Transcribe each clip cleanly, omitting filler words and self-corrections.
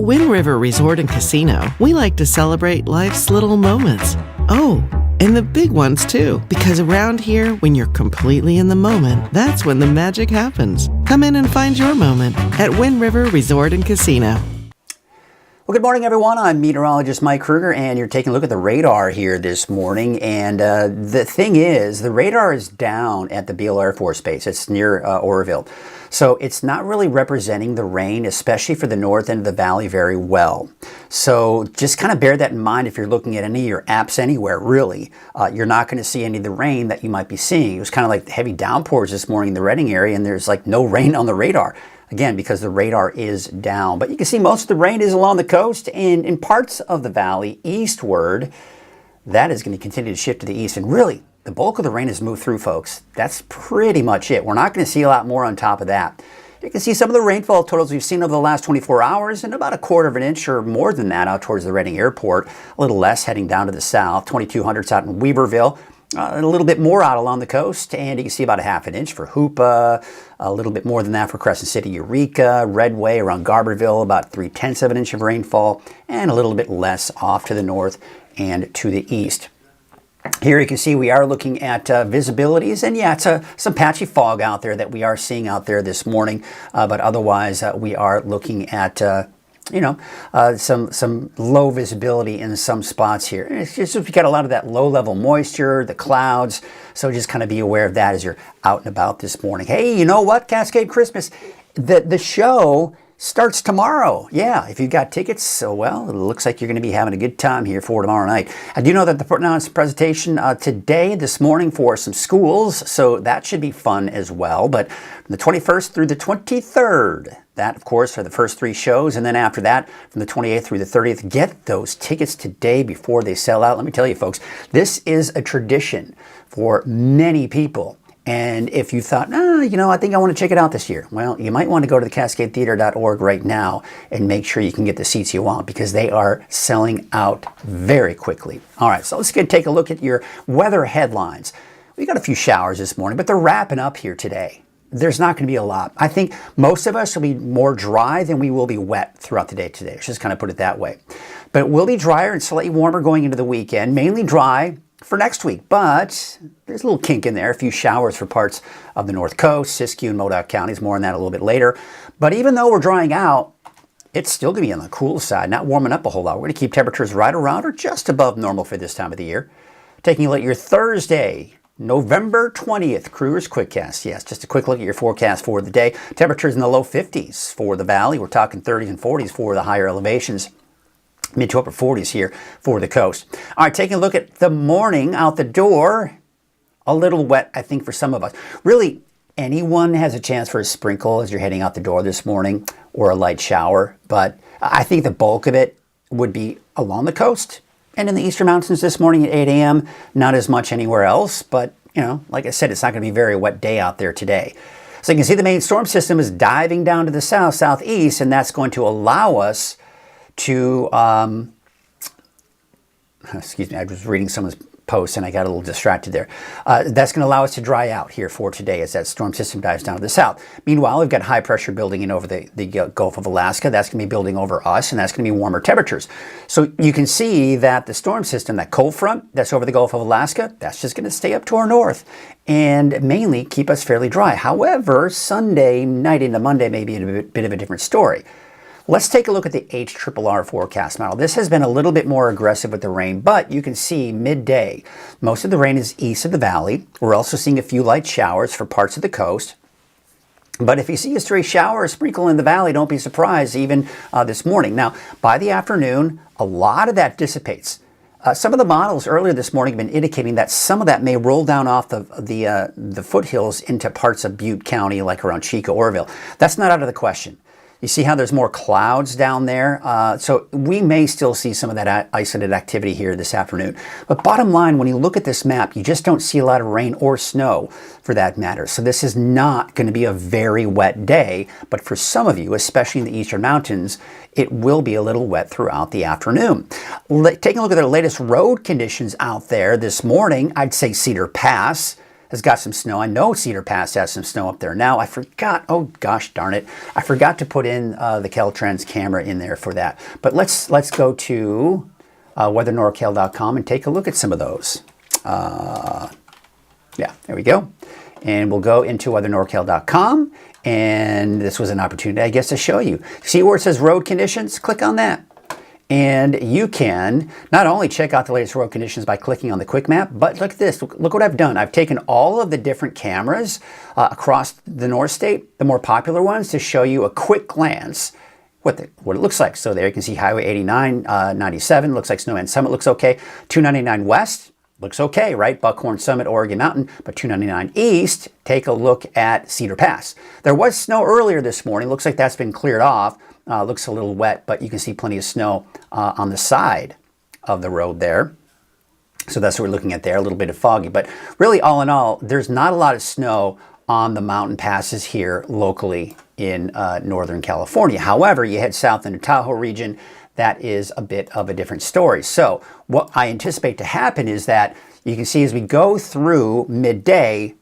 At Wind River Resort and Casino, we like to celebrate life's little moments. Oh, and the big ones too, because around here, when you're completely in the moment, that's when the magic happens. Come in and find your moment at Wind River Resort and Casino. Well, good morning, everyone. I'm meteorologist Mike Krueger, and you're taking a look at the radar here this morning. And the thing is, the radar is down at the Beale Air Force Base. It's near Oroville. So it's not really representing the rain, especially for the north end of the valley, very well. So just kind of bear that in mind if you're looking at any of your apps anywhere, really. You're not going to see any of the rain that you might be seeing. It was kind of like heavy downpours this morning in the Redding area, and there's like no rain on the radar. Again, because the radar is down. But you can see most of the rain is along the coast and in parts of the valley eastward. That is going to continue to shift to the east. And really, the bulk of the rain has moved through, folks. That's pretty much it. We're not going to see a lot more on top of that. You can see some of the rainfall totals we've seen over the last 24 hours and about 1/4 of an inch or more than that out towards the Redding Airport. A little less heading down to the south. 2,200s out in Weaverville. A little bit more out along the coast, and you can see about 1/2 an inch for Hoopa, a little bit more than that for Crescent City, Eureka, Redway, around Garberville, about 3/10 of an inch of rainfall, and a little bit less off to the north and to the east. Here you can see we are looking at visibilities, and yeah, it's some patchy fog out there that we are seeing out there this morning, but otherwise we are looking at some low visibility in some spots here. And it's just we got a lot of that low-level moisture, the clouds, so just kind of be aware of that as you're out and about this morning. Hey, you know what, Cascade Christmas, the show starts tomorrow. Yeah, if you've got tickets, so well, it looks like you're going to be having a good time here for tomorrow night. I do know that they're putting on some presentation this morning for some schools, so that should be fun as well. But from the 21st through the 23rd, that, of course, are the first 3 shows. And then after that, from the 28th through the 30th, get those tickets today before they sell out. Let me tell you, folks, this is a tradition for many people. And if you thought, I think I want to check it out this year, well, you might want to go to the CascadeTheater.org right now and make sure you can get the seats you want, because they are selling out very quickly. All right, so let's take a look at your weather headlines. We got a few showers this morning, but they're wrapping up here today. There's not going to be a lot. I think most of us will be more dry than we will be wet throughout the day today. Let's just kind of put it that way. But it will be drier and slightly warmer going into the weekend, mainly dry for next week, but there's a little kink in there. A few showers for parts of the North Coast, Siskiyou and Modoc counties. More on that a little bit later. But even though we're drying out, it's still going to be on the cool side, not warming up a whole lot. We're going to keep temperatures right around or just above normal for this time of the year. Taking a look at your Thursday, November 20th, Krueger's Quickcast. Yes, just a quick look at your forecast for the day. Temperatures in the low 50s for the valley. We're talking 30s and 40s for the higher elevations. Mid to upper 40s here for the coast. All right, taking a look at the morning out the door. A little wet, I think, for some of us. Really, anyone has a chance for a sprinkle as you're heading out the door this morning, or a light shower. But I think the bulk of it would be along the coast and in the eastern mountains this morning at 8 a.m. Not as much anywhere else. But, like I said, it's not going to be a very wet day out there today. So you can see the main storm system is diving down to the south, southeast, and that's going to allow us to, excuse me, I was reading someone's post and I got a little distracted there. That's going to allow us to dry out here for today as that storm system dives down to the south. Meanwhile, we've got high pressure building in over the Gulf of Alaska. That's going to be building over us, and that's going to be warmer temperatures. So you can see that the storm system, that cold front that's over the Gulf of Alaska, that's just going to stay up to our north and mainly keep us fairly dry. However, Sunday night into Monday may be a bit of a different story. Let's take a look at the HRRR forecast model. This has been a little bit more aggressive with the rain, but you can see midday, most of the rain is east of the valley. We're also seeing a few light showers for parts of the coast. But if you see a stray shower or sprinkle in the valley, don't be surprised, even this morning. Now, by the afternoon, a lot of that dissipates. Some of the models earlier this morning have been indicating that some of that may roll down off the foothills into parts of Butte County, like around Chico, Oroville. That's not out of the question. You see how there's more clouds down there? So we may still see some of that isolated activity here this afternoon. But bottom line, when you look at this map, you just don't see a lot of rain or snow for that matter. So this is not going to be a very wet day. But for some of you, especially in the eastern mountains, it will be a little wet throughout the afternoon. Taking a look at the latest road conditions out there this morning, I'd say Cedar Pass. has got some snow. I know Cedar Pass has some snow up there. Now, I forgot, oh gosh darn it, I forgot to put in the Caltrans camera in there for that. But let's go to weathernorcal.com and take a look at some of those. Yeah, there we go. And we'll go into weathernorcal.com, and this was an opportunity, I guess, to show you. See where it says road conditions? Click on that. And you can not only check out the latest road conditions by clicking on the quick map, but look at this. Look what I've done. I've taken all of the different cameras across the North State, the more popular ones, to show you a quick glance what it looks like. So there you can see Highway 89, 97, looks like Snowman Summit looks okay. 299 West. Looks okay, right? Buckhorn Summit, Oregon Mountain, but 299 East, take a look at Cedar Pass. There was snow earlier this morning. Looks like that's been cleared off. Looks a little wet, but you can see plenty of snow on the side of the road there. So that's what we're looking at there, a little bit of foggy. But really, all in all, there's not a lot of snow on the mountain passes here locally in Northern California. However, you head south into Tahoe region, that is a bit of a different story. So what I anticipate to happen is that you can see as we go through midday,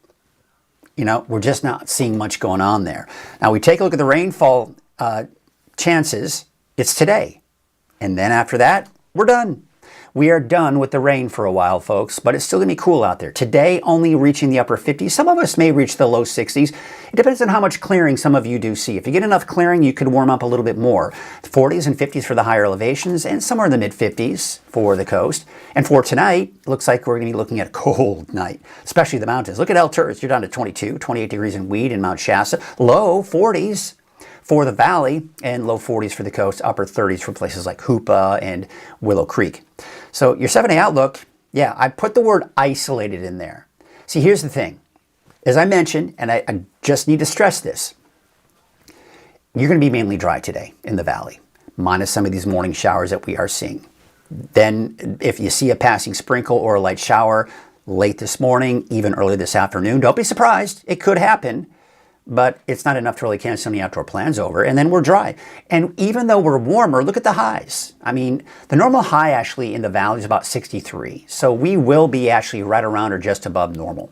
you know, we're just not seeing much going on there. Now we take a look at the rainfall chances. It's today. And then after that, we're done. We are done with the rain for a while, folks, but it's still going to be cool out there. Today, only reaching the upper 50s. Some of us may reach the low 60s. It depends on how much clearing some of you do see. If you get enough clearing, you could warm up a little bit more. 40s and 50s for the higher elevations, and somewhere in the mid-50s for the coast. And for tonight, looks like we're going to be looking at a cold night, especially the mountains. Look at El Tourist. You're down to 22, 28 degrees in Weed and Mount Shasta. Low 40s for the valley, and low 40s for the coast, upper 30s for places like Hoopa and Willow Creek. So your 7-day outlook, yeah, I put the word isolated in there. See, here's the thing. As I mentioned, and I just need to stress this, you're going to be mainly dry today in the valley, minus some of these morning showers that we are seeing. Then if you see a passing sprinkle or a light shower late this morning, even early this afternoon, don't be surprised. It could happen. But it's not enough to really cancel any outdoor plans over. And then we're dry. And even though we're warmer, look at the highs. I mean, the normal high actually in the valley is about 63. So we will be actually right around or just above normal.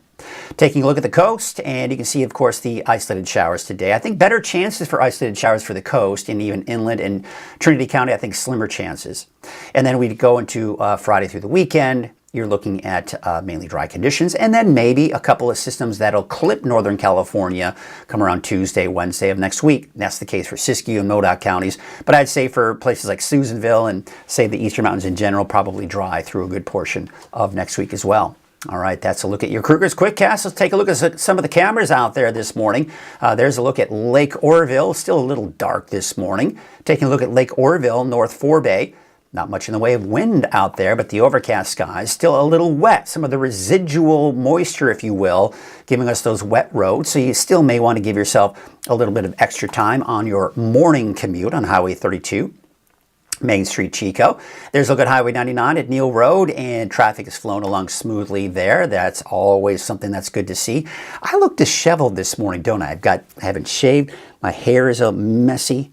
Taking a look at the coast, and you can see, of course, the isolated showers today. I think better chances for isolated showers for the coast and even inland and Trinity County, I think slimmer chances. And then we go into Friday through the weekend. You're looking at mainly dry conditions, and then maybe a couple of systems that'll clip Northern California come around Tuesday, Wednesday of next week. That's the case for Siskiyou and Modoc counties, but I'd say for places like Susanville and say the Eastern Mountains in general, probably dry through a good portion of next week as well. All right, that's a look at your Krueger's Quickcast. Let's take a look at some of the cameras out there this morning. There's a look at Lake Oroville, still a little dark this morning. Taking a look at Lake Oroville, North Forebay. Not much in the way of wind out there, but the overcast skies still a little wet. Some of the residual moisture, if you will, giving us those wet roads. So you still may want to give yourself a little bit of extra time on your morning commute on Highway 32, Main Street, Chico. There's a look at Highway 99 at Neal Road, and traffic is flowing along smoothly there. That's always something that's good to see. I look disheveled this morning, don't I? I haven't shaved. My hair is a messy.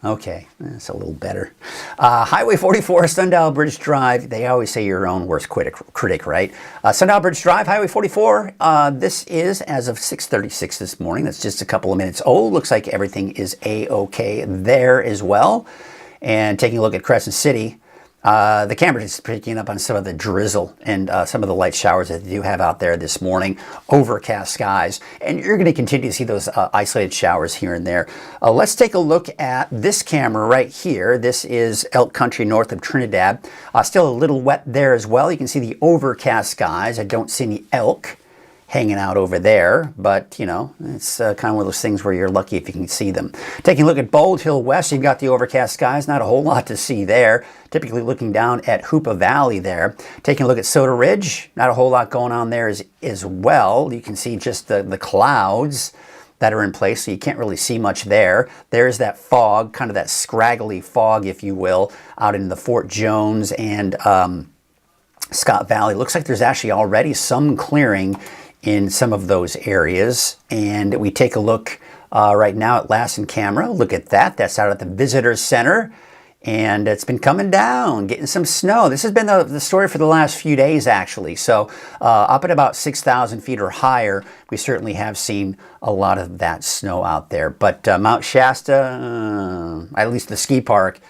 Okay, that's a little better. Highway 44, Sundial Bridge Drive. They always say you're your own worst critic, right? Sundial Bridge Drive, Highway 44. This is as of 6:36 this morning. That's just a couple of minutes old. Looks like everything is A-okay there as well. And taking a look at Crescent City, the camera is picking up on some of the drizzle and some of the light showers that they do have out there this morning. Overcast skies. And you're going to continue to see those isolated showers here and there. Let's take a look at this camera right here. This is Elk Country north of Trinidad. Still a little wet there as well. You can see the overcast skies. I don't see any elk hanging out over there, but you know, it's kind of one of those things where you're lucky if you can see them. Taking a look at Bold Hill West, you've got the overcast skies, not a whole lot to see there. Typically looking down at Hoopa Valley there. Taking a look at Soda Ridge, not a whole lot going on there as well. You can see just the clouds that are in place, so you can't really see much there. There's that fog, kind of that scraggly fog, if you will, out in the Fort Jones and Scott Valley. Looks like there's actually already some clearing in some of those areas. And we take a look right now at Lassen Camera. Look at that. That's out at the Visitor Center. and it's been coming down, getting some snow. This has been the story for the last few days, actually. So up at about 6,000 feet or higher, we certainly have seen a lot of that snow out there. But Mount Shasta, at least the ski park,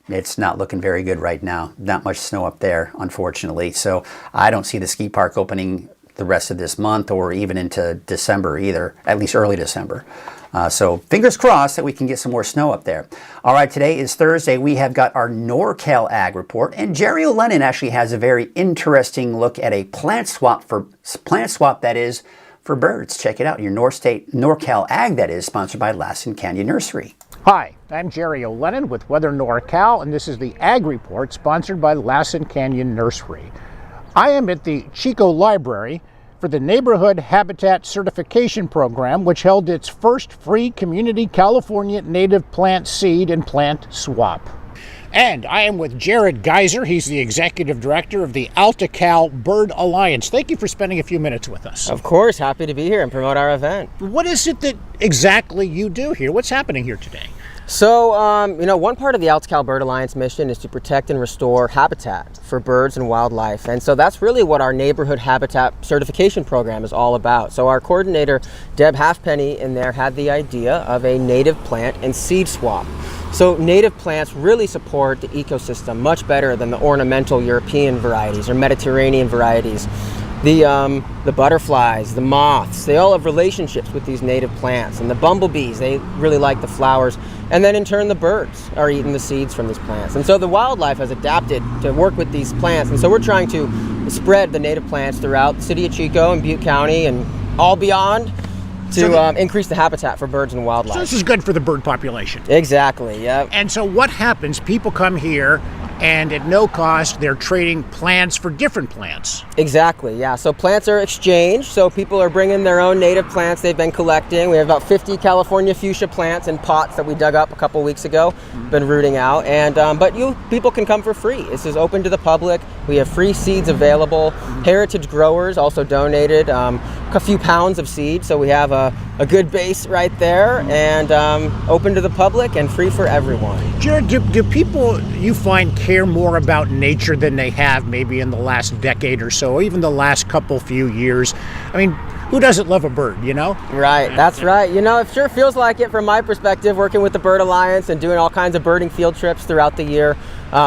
it's not looking very good right now. Not much snow up there, unfortunately. So I don't see the ski park opening the rest of this month or even into December either, at least early December. So fingers crossed that we can get some more snow up there. All right, today is Thursday. We have got our NorCal Ag Report, and Jerry O'Lennon actually has a very interesting look at a plant swap that is for birds. Check it out. Your NorCal Ag, that is, sponsored by Lassen Canyon Nursery. Hi, I'm Jerry O'Lennon with Weather NorCal, and this is the Ag Report sponsored by Lassen Canyon Nursery. I am at the Chico Library for the Neighborhood Habitat Certification Program, which held its first free Community California native plant seed and plant swap. And I am with Jared Geiser. He's the Executive Director of the NorCal Bird Alliance. Thank you for spending a few minutes with us. Of course, happy to be here and promote our event. What is it that exactly you do here? What's happening here today? So, one part of the NorCal Bird Alliance mission is to protect and restore habitat for birds and wildlife. And so that's really what our Neighborhood Habitat Certification Program is all about. So our coordinator, Deb Halfpenny, in there had the idea of a native plant and seed swap. So native plants really support the ecosystem much better than the ornamental European varieties or Mediterranean varieties. The butterflies, the moths, they all have relationships with these native plants. And the bumblebees, they really like the flowers. And then in turn, the birds are eating the seeds from these plants. And so the wildlife has adapted to work with these plants. And so we're trying to spread the native plants throughout the city of Chico and Butte County and all beyond to increase the habitat for birds and wildlife. So this is good for the bird population. Exactly, yeah. And so what happens? People come here and at no cost, they're trading plants for different plants. Exactly, yeah. So plants are exchanged. So people are bringing their own native plants they've been collecting. We have about 50 California fuchsia plants in pots that we dug up a couple weeks ago, been rooting out. And but people can come for free. This is open to the public. We have free seeds available. Heritage growers also donated a few pounds of seed. So we have a good base right there, and open to the public and free for everyone. Jared, do people you find care more about nature than they have maybe in the last decade or so, or even the last few years? I mean, who doesn't love a bird, you know? Right, that's right. You know, it sure feels like it from my perspective, working with the Bird Alliance and doing all kinds of birding field trips throughout the year,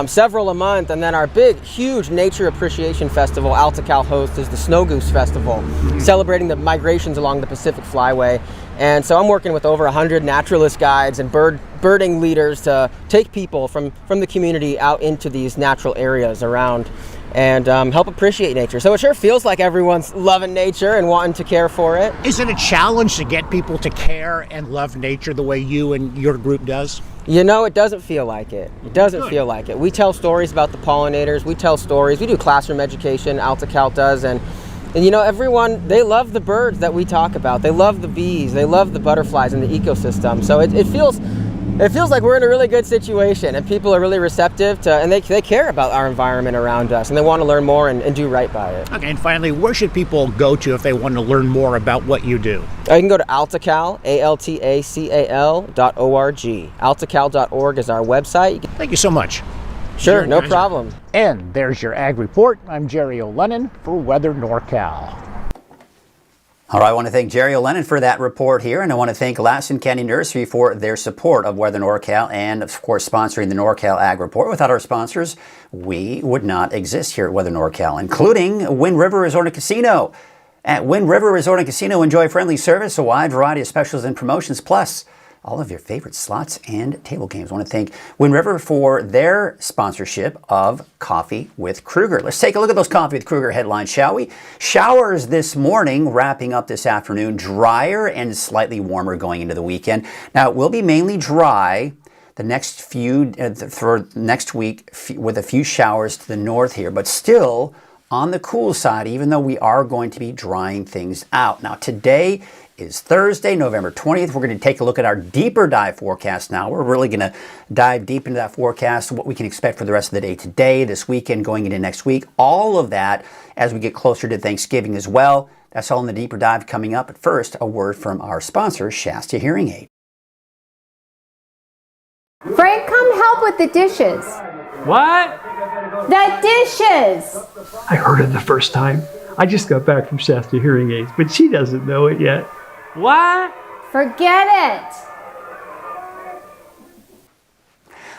several a month. And then our big, huge Nature Appreciation Festival, NorCal hosts, is the Snow Goose Festival, celebrating the migrations along the Pacific Flyway. And so I'm working with over 100 naturalist guides and birding leaders to take people from the community out into these natural areas around and help appreciate nature. So it sure feels like everyone's loving nature and wanting to care for it. Is it a challenge to get people to care and love nature the way you and your group does? You know, it doesn't feel like it. It doesn't feel like it. We tell stories about the pollinators. We tell stories. We do classroom education, NorCal does, and you know, everyone, they love the birds that we talk about. They love the bees. They love the butterflies in the ecosystem. So it feels like we're in a really good situation, and people are really receptive to, and they care about our environment around us, and they want to learn more and do right by it. Okay, and finally, where should people go to if they want to learn more about what you do? You can go to NorCal, ALTACAL.org. NorCal.org is our website. Thank you so much. Sure, no problem. And there's your Ag Report. I'm Jerry O'Lennon for Weather NorCal. All right, I want to thank Jerry O'Lennon for that report here, and I want to thank Lassen Canyon Nursery for their support of Weather NorCal and, of course, sponsoring the NorCal Ag Report. Without our sponsors, we would not exist here at Weather NorCal, including Wind River Resort and Casino. At Wind River Resort and Casino, enjoy friendly service, a wide variety of specials and promotions, plus all of your favorite slots and table games. I want to thank Wind River for their sponsorship of Coffee with Krueger. Let's take a look at those Coffee with Krueger headlines, shall we? Showers this morning, wrapping up this afternoon. Drier and slightly warmer going into the weekend. Now, it will be mainly dry the next for next week with a few showers to the north here, but still on the cool side, even though we are going to be drying things out. Now, today is Thursday, November 20th. We're going to take a look at our deeper dive forecast now. We're really going to dive deep into that forecast, what we can expect for the rest of the day today, this weekend, going into next week. All of that as we get closer to Thanksgiving as well. That's all in the deeper dive coming up. But first, a word from our sponsor, Shasta Hearing Aid. Frank, come help with the dishes. What? The dishes! I heard it the first time. I just got back from Shasta Hearing Aids, but she doesn't know it yet. What? Forget it.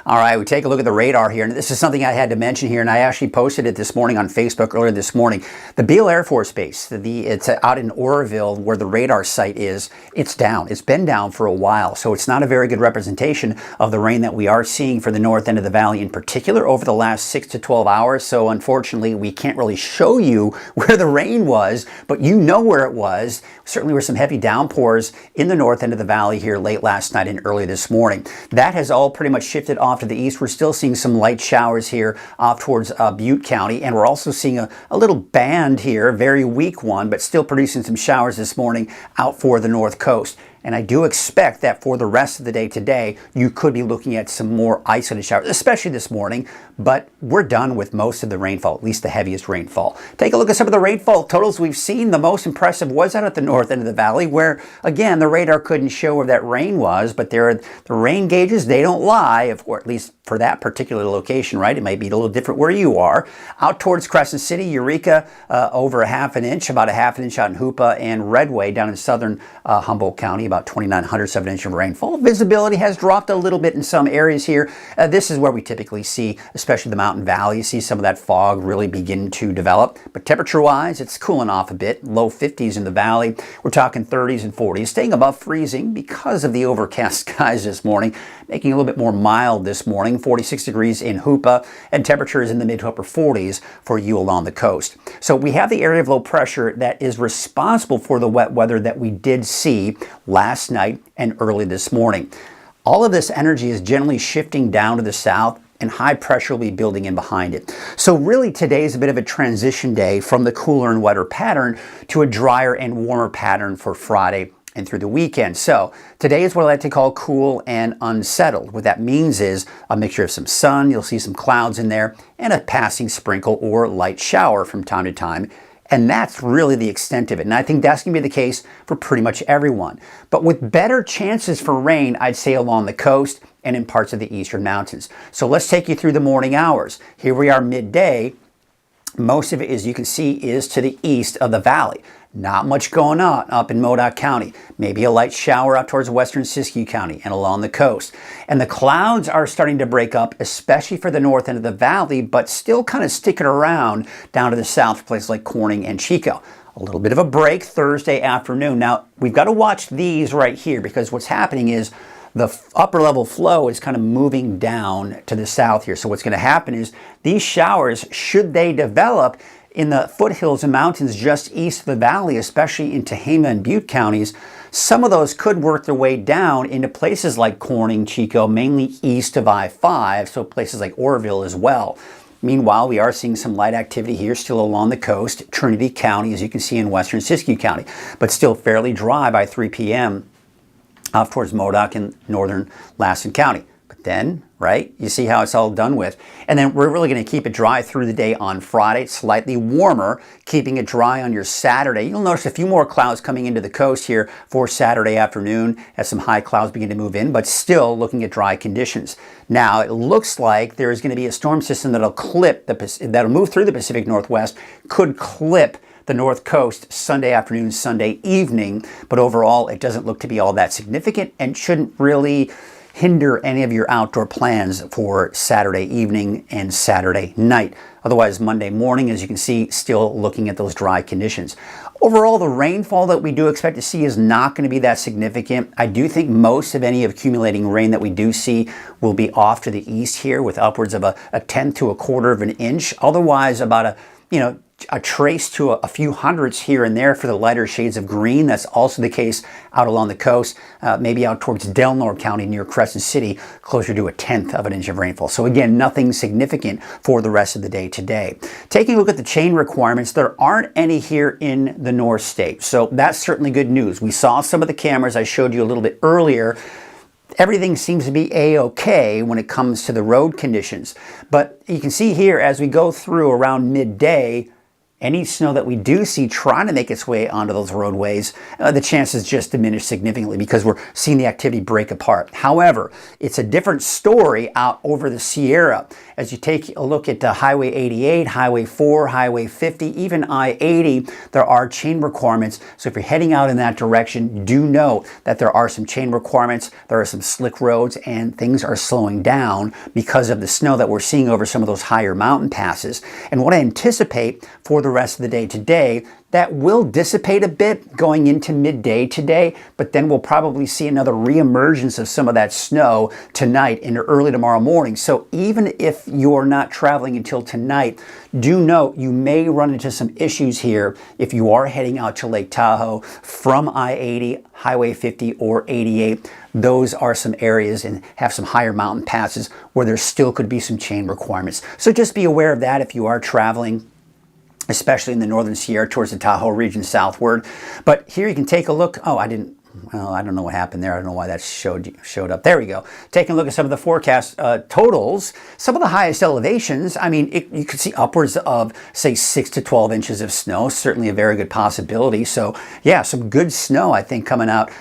All right, we take a look at the radar here, and this is something I had to mention here, and I actually posted it this morning on Facebook earlier this morning. The Beale Air Force Base, it's out in Oroville where the radar site is, it's down. It's been down for a while, so it's not a very good representation of the rain that we are seeing for the north end of the valley in particular over the last 6 to 12 hours, so unfortunately we can't really show you where the rain was, but you know where it was. Certainly were some heavy downpours in the north end of the valley here late last night and early this morning. That has all pretty much shifted off to the east. We're still seeing some light showers here off towards Butte County, and we're also seeing a little band here, a very weak one, but still producing some showers this morning out for the north coast. And I do expect that for the rest of the day today, you could be looking at some more isolated showers, especially this morning, but we're done with most of the rainfall, at least the heaviest rainfall. Take a look at some of the rainfall totals we've seen. The most impressive was out at the north end of the valley where, again, the radar couldn't show where that rain was, but there are the rain gauges, they don't lie, or at least for that particular location, right? It might be a little different where you are. Out towards Crescent City, Eureka, over a half an inch, about a half an inch out in Hoopa, and Redway down in southern Humboldt County, about 2,900 of an inch of rainfall. Visibility has dropped a little bit in some areas here. This is where we typically see, especially the mountain valley, see some of that fog really begin to develop. But temperature-wise, it's cooling off a bit. Low 50s in the valley. We're talking 30s and 40s, staying above freezing because of the overcast skies this morning, making it a little bit more mild this morning. 46 degrees in Hoopa, and temperatures in the mid to upper 40s for you along the coast. So we have the area of low pressure that is responsible for the wet weather that we did see last night and early this morning. All of this energy is generally shifting down to the south, and high pressure will be building in behind it. So really today is a bit of a transition day from the cooler and wetter pattern to a drier and warmer pattern for Friday and through the weekend. So today is what I like to call cool and unsettled. What that means is a mixture of some sun, you'll see some clouds in there, and a passing sprinkle or light shower from time to time. And that's really the extent of it. And I think that's going to be the case for pretty much everyone. But with better chances for rain, I'd say along the coast and in parts of the eastern mountains. So let's take you through the morning hours. Here we are midday. Most of it, as you can see, is to the east of the valley. Not much going on up in Modoc County. Maybe a light shower out towards western Siskiyou County and along the coast. And the clouds are starting to break up, especially for the north end of the valley, but still kind of sticking around down to the south, places like Corning and Chico. A little bit of a break Thursday afternoon. Now, we've got to watch these right here because what's happening is the upper level flow is kind of moving down to the south here. So what's going to happen is these showers, should they develop in the foothills and mountains just east of the valley, especially in Tehama and Butte counties, some of those could work their way down into places like Corning, Chico, mainly east of I-5, so places like Oroville as well. Meanwhile, we are seeing some light activity here still along the coast, Trinity County, as you can see in western Siskiyou County, but still fairly dry by 3 p.m. off towards Modoc and northern Lassen County. But then, right, you see how it's all done with. And then we're really going to keep it dry through the day on Friday. It's slightly warmer, keeping it dry on your Saturday. You'll notice a few more clouds coming into the coast here for Saturday afternoon as some high clouds begin to move in, but still looking at dry conditions. Now, it looks like there's going to be a storm system that'll move through the Pacific Northwest, could clip the north coast Sunday afternoon, Sunday evening, but overall it doesn't look to be all that significant and shouldn't really hinder any of your outdoor plans for Saturday evening and Saturday night. Otherwise, Monday morning, as you can see, still looking at those dry conditions. Overall, the rainfall that we do expect to see is not going to be that significant. I do think most of any accumulating rain that we do see will be off to the east here with upwards of a tenth to a quarter of an inch. Otherwise, about a trace to a few hundredths here and there for the lighter shades of green. That's also the case out along the coast, maybe out towards Delnor County near Crescent City, closer to a tenth of an inch of rainfall. So again, nothing significant for the rest of the day today. Taking a look at the chain requirements, there aren't any here in the North State. So that's certainly good news. We saw some of the cameras I showed you a little bit earlier. Everything seems to be a-okay when it comes to the road conditions. But you can see here as we go through around midday, any snow that we do see trying to make its way onto those roadways, the chances just diminish significantly because we're seeing the activity break apart. However, it's a different story out over the Sierra. As you take a look at Highway 88, Highway 4, Highway 50, even I-80, there are chain requirements. So if you're heading out in that direction, do know that there are some chain requirements, there are some slick roads, and things are slowing down because of the snow that we're seeing over some of those higher mountain passes. And what I anticipate for the rest of the day today, that will dissipate a bit going into midday today, but then we'll probably see another reemergence of some of that snow tonight into early tomorrow morning. So even if you're not traveling until tonight, do note you may run into some issues here if you are heading out to Lake Tahoe from I-80, Highway 50, or 88. Those are some areas and have some higher mountain passes where there still could be some chain requirements. So just be aware of that if you are traveling, especially in the northern Sierra towards the Tahoe region southward. But here you can take a look. Oh, I don't know what happened there. I don't know why that showed up. There we go. Taking a look at some of the forecast totals. Some of the highest elevations, I mean, you could see upwards of, say, 6 to 12 inches of snow. Certainly a very good possibility. So, yeah, some good snow, I think, coming out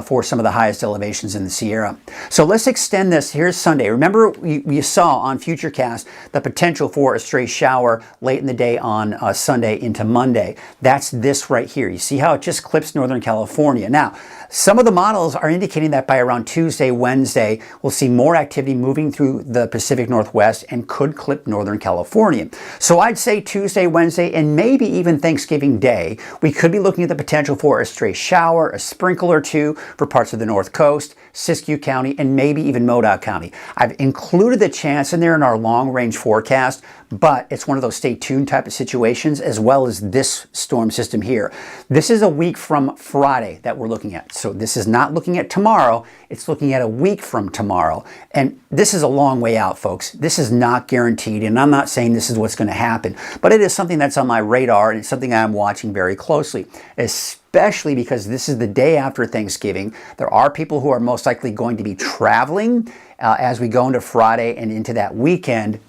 for some of the highest elevations in the Sierra. So let's extend this. Here's Sunday. Remember, we saw on Futurecast the potential for a stray shower late in the day on Sunday into Monday. That's this right here. You see how it just clips Northern California. Now, some of the models are indicating that by around Tuesday, Wednesday, we'll see more activity moving through the Pacific Northwest and could clip Northern California. So I'd say Tuesday, Wednesday, and maybe even Thanksgiving Day, we could be looking at the potential for a stray shower, a sprinkle or two for parts of the North Coast, Siskiyou County, and maybe even Modoc County. I've included the chance in there in our long-range forecast, but it's one of those stay tuned type of situations, as well as this storm system here. This is a week from Friday that we're looking at. So this is not looking at tomorrow, it's looking at a week from tomorrow. And this is a long way out, folks. This is not guaranteed, and I'm not saying this is what's going to happen, but it is something that's on my radar, and it's something I'm watching very closely, especially because this is the day after Thanksgiving. There are people who are most likely going to be traveling as we go into Friday and into that weekend.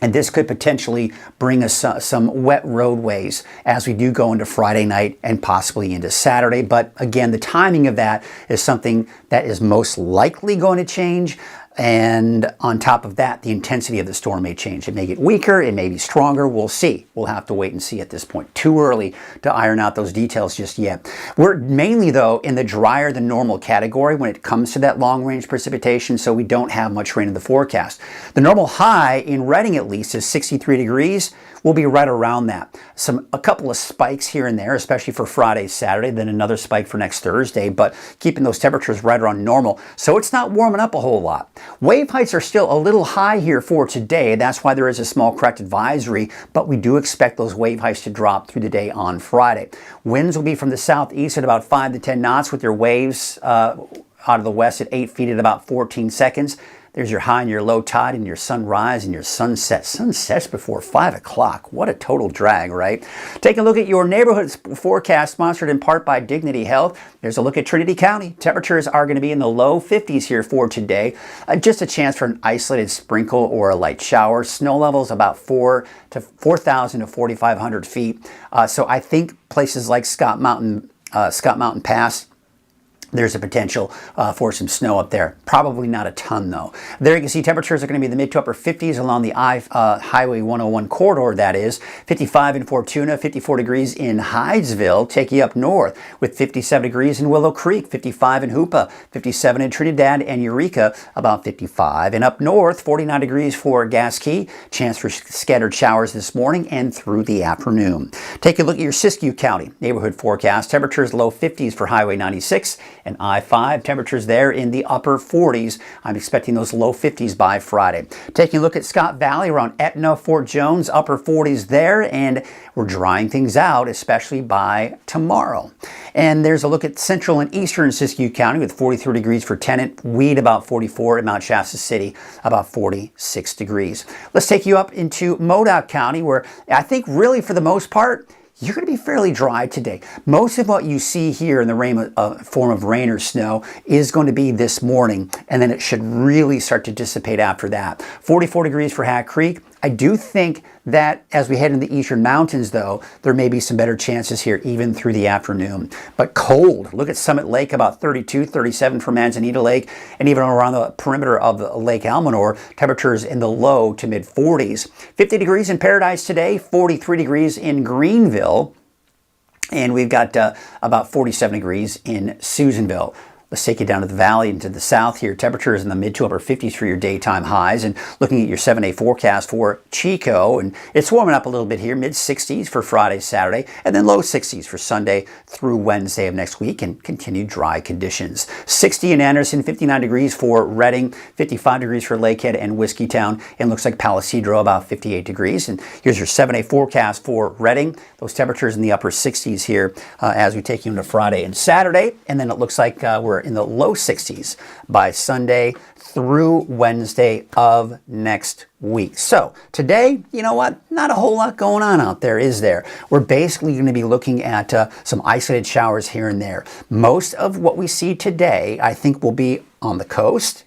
And this could potentially bring us some wet roadways as we do go into Friday night and possibly into Saturday. But again, the timing of that is something that is most likely going to change. And on top of that, the intensity of the storm may change. It may get weaker, it may be stronger. We'll see. We'll have to wait and see at this point. Too early to iron out those details just yet. We're mainly, though, in the drier than normal category when it comes to that long-range precipitation, so we don't have much rain in the forecast. The normal high, in Redding at least, is 63 degrees. We'll be right around that. A couple of spikes here and there, especially for Friday, Saturday, then another spike for next Thursday, but keeping those temperatures right around normal. So it's not warming up a whole lot. Wave heights are still a little high here for today. That's why there is a small correct advisory, but we do expect those wave heights to drop through the day on Friday. Winds will be from the southeast at about 5 to 10 knots with your waves out of the west at 8 feet at about 14 seconds. There's your high and your low tide and your sunrise and your sunset. Sunsets before 5 o'clock. What a total drag, right? Take a look at your neighborhood forecast, sponsored in part by Dignity Health. There's a look at Trinity County. Temperatures are going to be in the low 50s here for today. Just a chance for an isolated sprinkle or a light shower. Snow levels about 4,000 to 4,500 feet. So I think places like Scott Mountain Pass, there's a potential for some snow up there. Probably not a ton, though. There you can see temperatures are going to be in the mid to upper 50s along the Highway 101 corridor, that is. 55 in Fortuna, 54 degrees in Hydesville. Take you up north with 57 degrees in Willow Creek, 55 in Hoopa, 57 in Trinidad and Eureka, about 55. And up north, 49 degrees for Gasquet. Chance for scattered showers this morning and through the afternoon. Take a look at your Siskiyou County neighborhood forecast. Temperatures low 50s for Highway 96 and I-5. Temperatures there in the upper 40s. I'm expecting those low 50s by Friday. Taking a look at Scott Valley around Etna, Fort Jones, upper 40s there, and we're drying things out, especially by tomorrow. And there's a look at central and eastern Siskiyou County with 43 degrees for Tennant, Weed about 44, and Mount Shasta City about 46 degrees. Let's take you up into Modoc County, where I think really for the most part, you're going to be fairly dry today. Most of what you see here in the form of rain or snow is going to be this morning, and then it should really start to dissipate after that. 44 degrees for Hat Creek. I do think that as we head into the eastern mountains, though, there may be some better chances here even through the afternoon. But cold. Look at Summit Lake, about 32, 37 for Manzanita Lake, and even around the perimeter of Lake Almanor, temperatures in the low to mid 40s. 50 degrees in Paradise today, 43 degrees in Greenville, and we've got about 47 degrees in Susanville. Let's take you down to the valley and to the south here. Temperatures in the mid to upper 50s for your daytime highs. And looking at your 7-day forecast for Chico, and it's warming up a little bit here, mid 60s for Friday, Saturday, and then low 60s for Sunday through Wednesday of next week, and continued dry conditions. 60 in Anderson, 59 degrees for Redding, 55 degrees for Lakehead and Whiskeytown, and looks like Palisadro about 58 degrees. And here's your 7-day forecast for Redding. Those temperatures in the upper 60s here as we take you into Friday and Saturday, and then it looks like we're in the low 60s by Sunday through Wednesday of next week. So today, you know what? Not a whole lot going on out there, is there? We're basically going to be looking at some isolated showers here and there. Most of what we see today, I think, will be on the coast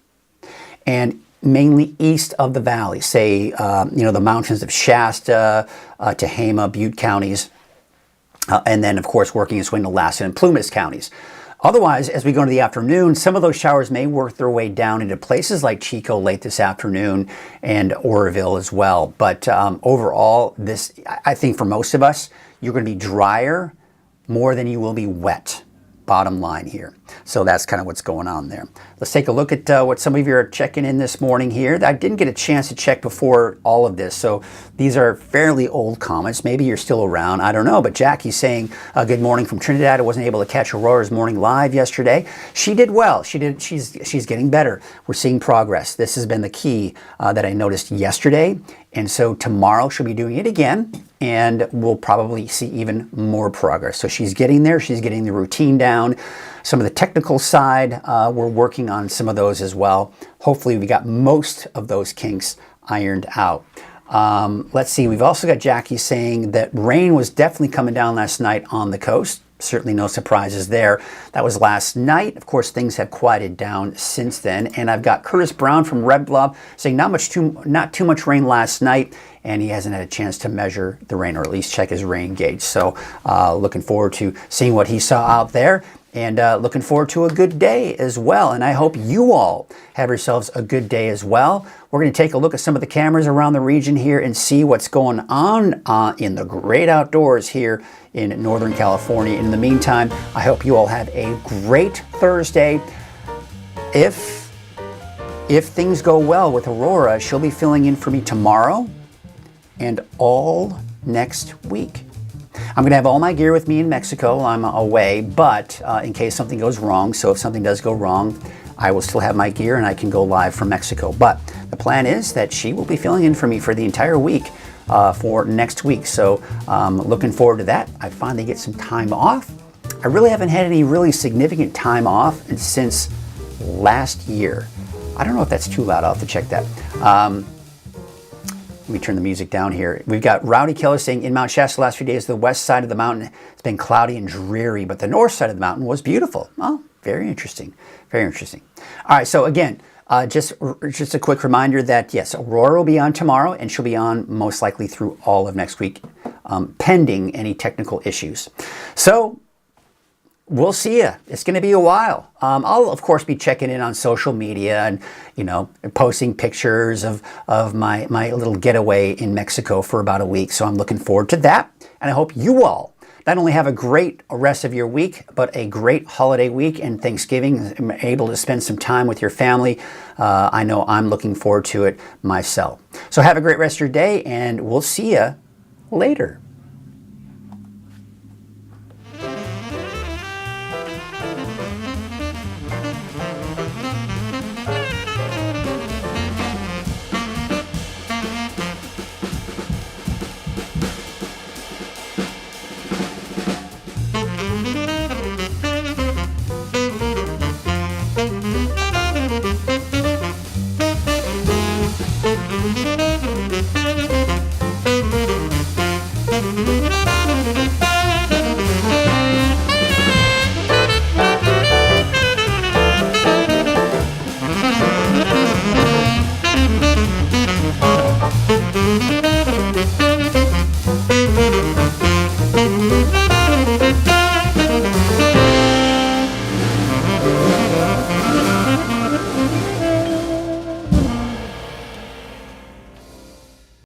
and mainly east of the valley, say, the mountains of Shasta, Tehama, Butte counties, and then, of course, working its way into Lassen and Plumas counties. Otherwise, as we go into the afternoon, some of those showers may work their way down into places like Chico late this afternoon and Oroville as well. But overall, I think for most of us, you're going to be drier more than you will be wet. Bottom line here. So that's kind of what's going on there. Let's take a look at what some of you are checking in this morning here. I didn't get a chance to check before all of this, so these are fairly old comments. Maybe you're still around, I don't know. But Jackie's saying, good morning from Trinidad. I wasn't able to catch Aurora's morning live yesterday. She did well. She's getting better. We're seeing progress. This has been the key that I noticed yesterday. And so tomorrow she'll be doing it again, and we'll probably see even more progress. So she's getting there. She's getting the routine down. Some of the technical side, we're working on some of those as well. Hopefully we got most of those kinks ironed out. Let's see. We've also got Jackie saying that rain was definitely coming down last night on the coast. Certainly no surprises there. That was last night. Of course, things have quieted down since then. And I've got Curtis Brown from Red Bluff saying not too much rain last night, and he hasn't had a chance to measure the rain, or at least check his rain gauge. So looking forward to seeing what he saw out there, and looking forward to a good day as well. And I hope you all have yourselves a good day as well. We're going to take a look at some of the cameras around the region here and see what's going on in the great outdoors here in Northern California. In the meantime, I hope you all have a great Thursday. If things go well with Aurora, she'll be filling in for me tomorrow and all next week. I'm going to have all my gear with me in Mexico while I'm away, but in case something goes wrong, so if something does go wrong, I will still have my gear and I can go live from Mexico. But the plan is that she will be filling in for me for the entire week for next week. So looking forward to that. I finally get some time off. I really haven't had any really significant time off since last year. I don't know if that's too loud. I'll have to check that. Let me turn the music down here. We've got Rowdy Keller saying, in Mount Shasta the last few days, the west side of the mountain has been cloudy and dreary, but the north side of the mountain was beautiful. Oh, very interesting. Very interesting. All right, so again, just a quick reminder that, yes, Aurora will be on tomorrow, and she'll be on most likely through all of next week, pending any technical issues. So we'll see you. It's going to be a while. I'll, of course, be checking in on social media and, posting pictures of my little getaway in Mexico for about a week. So I'm looking forward to that. And I hope you all not only have a great rest of your week, but a great holiday week and Thanksgiving, able to spend some time with your family. I know I'm looking forward to it myself. So have a great rest of your day, and we'll see you later.